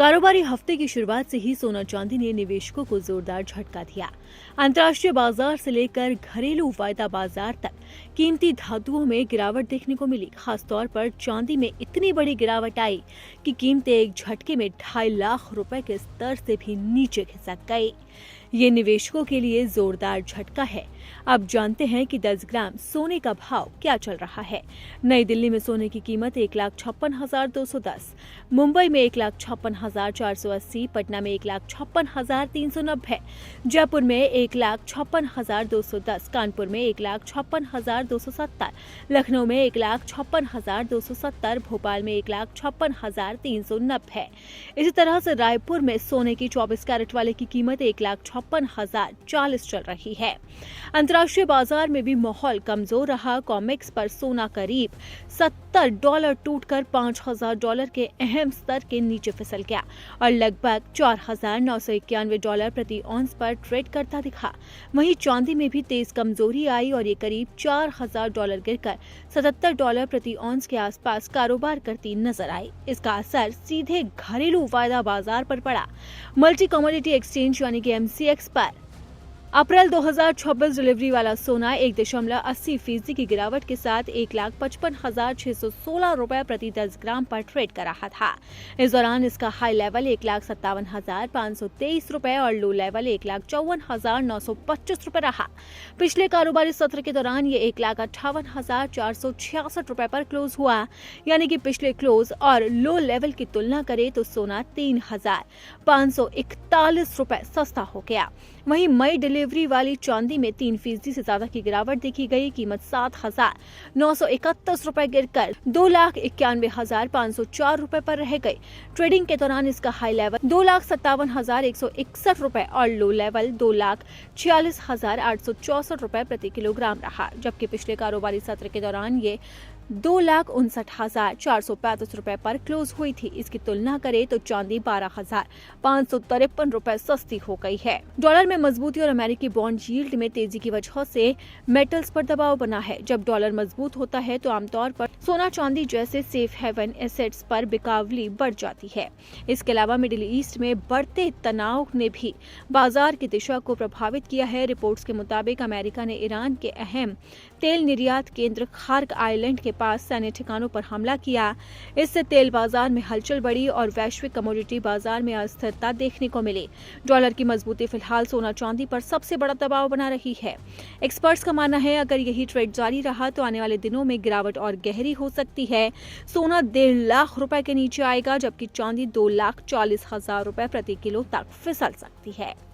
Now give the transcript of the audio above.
कारोबारी हफ्ते की शुरुआत से ही सोना चांदी ने निवेशकों को जोरदार झटका दिया। अंतर्राष्ट्रीय बाजार से लेकर घरेलू वायदा बाजार तक कीमती धातुओं में गिरावट देखने को मिली। खासतौर पर चांदी में इतनी बड़ी गिरावट आई कि कीमतें एक झटके में 2.5 लाख रुपए के स्तर से भी नीचे खिसक गई। ये निवेशकों के लिए जोरदार झटका है। अब जानते हैं कि 10 ग्राम सोने का भाव क्या चल रहा है। नई दिल्ली में सोने की कीमत 1,56,210, मुंबई में 1,56,480, पटना में 1,56,390, जयपुर में 1,56,210, कानपुर में 1,56,270, लखनऊ में 1,56,270, भोपाल में 1,56,390। इसी तरह से रायपुर में सोने की 24 कैरेट वाले की कीमत 1,56,040 चल रही है। अंतर्राष्ट्रीय बाजार में भी माहौल कमजोर रहा। कॉमेक्स पर सोना करीब $70 टूटकर $5,000 के अहम स्तर के नीचे फिसल गया और लगभग $4,991 प्रति औंस पर ट्रेड करता दिखा। वहीं चांदी में भी तेज कमजोरी आई और ये करीब $4,000 गिरकर $77 प्रति औंस के आसपास कारोबार करती नजर आई। इसका असर सीधे घरेलू वायदा बाजार पर पड़ा। मल्टी कमोडिटी एक्सचेंज यानी कि MCX पर अप्रैल 2026 डिलीवरी वाला सोना 1.80% की गिरावट के साथ 1,55,616 रुपए प्रति 10 ग्राम पर ट्रेड कर रहा था। इस दौरान इसका हाई लेवल 1,57,523 रुपए और लो लेवल 1,54,925 रुपए रहा। पिछले कारोबारी सत्र के दौरान ये 1,58,466 रुपए पर क्लोज हुआ, यानी कि पिछले क्लोज और लो लेवल की तुलना करें तो सोना 3,541 रुपए सस्ता हो गया। वहीं मई डिलीवरी वाली चांदी में 3% से ज्यादा की गिरावट देखी गई। कीमत 7,931 रुपए गिरकर 2,91,504 रुपए पर रह गई। ट्रेडिंग के दौरान इसका हाई लेवल 2,57,161 रुपए और लो लेवल 2,46,864 रुपए प्रति किलोग्राम रहा, जबकि पिछले कारोबारी सत्र के दौरान ये 2,59,435 रुपए पर क्लोज हुई थी। इसकी तुलना करें तो चांदी 12,553 रुपए सस्ती हो गई है। डॉलर में मजबूती और अमेरिकी बॉन्ड यील्ड में तेजी की वजह से मेटल्स पर दबाव बना है। जब डॉलर मजबूत होता है तो आमतौर पर सोना चांदी जैसे सेफ हेवन एसेट्स पर बिकावली बढ़ जाती है। इसके अलावा मिडिल ईस्ट में बढ़ते तनाव ने भी बाजार की दिशा को प्रभावित किया है। रिपोर्ट्स के मुताबिक अमेरिका ने ईरान के अहम तेल निर्यात केंद्र खार्क आइलैंड के पास सैन्य ठिकानों पर हमला किया। इससे तेल बाजार में हलचल बढ़ी और वैश्विक कमोडिटी बाजार में अस्थिरता देखने को मिली। डॉलर की मजबूती फिलहाल सोना चांदी पर सबसे बड़ा दबाव बना रही है। एक्सपर्ट्स का मानना है अगर यही ट्रेड जारी रहा तो आने वाले दिनों में गिरावट और गहरी हो सकती है। सोना 1.5 लाख रुपए के नीचे आएगा, जबकि चांदी 2,40,000 रुपए प्रति किलो तक फिसल सकती है।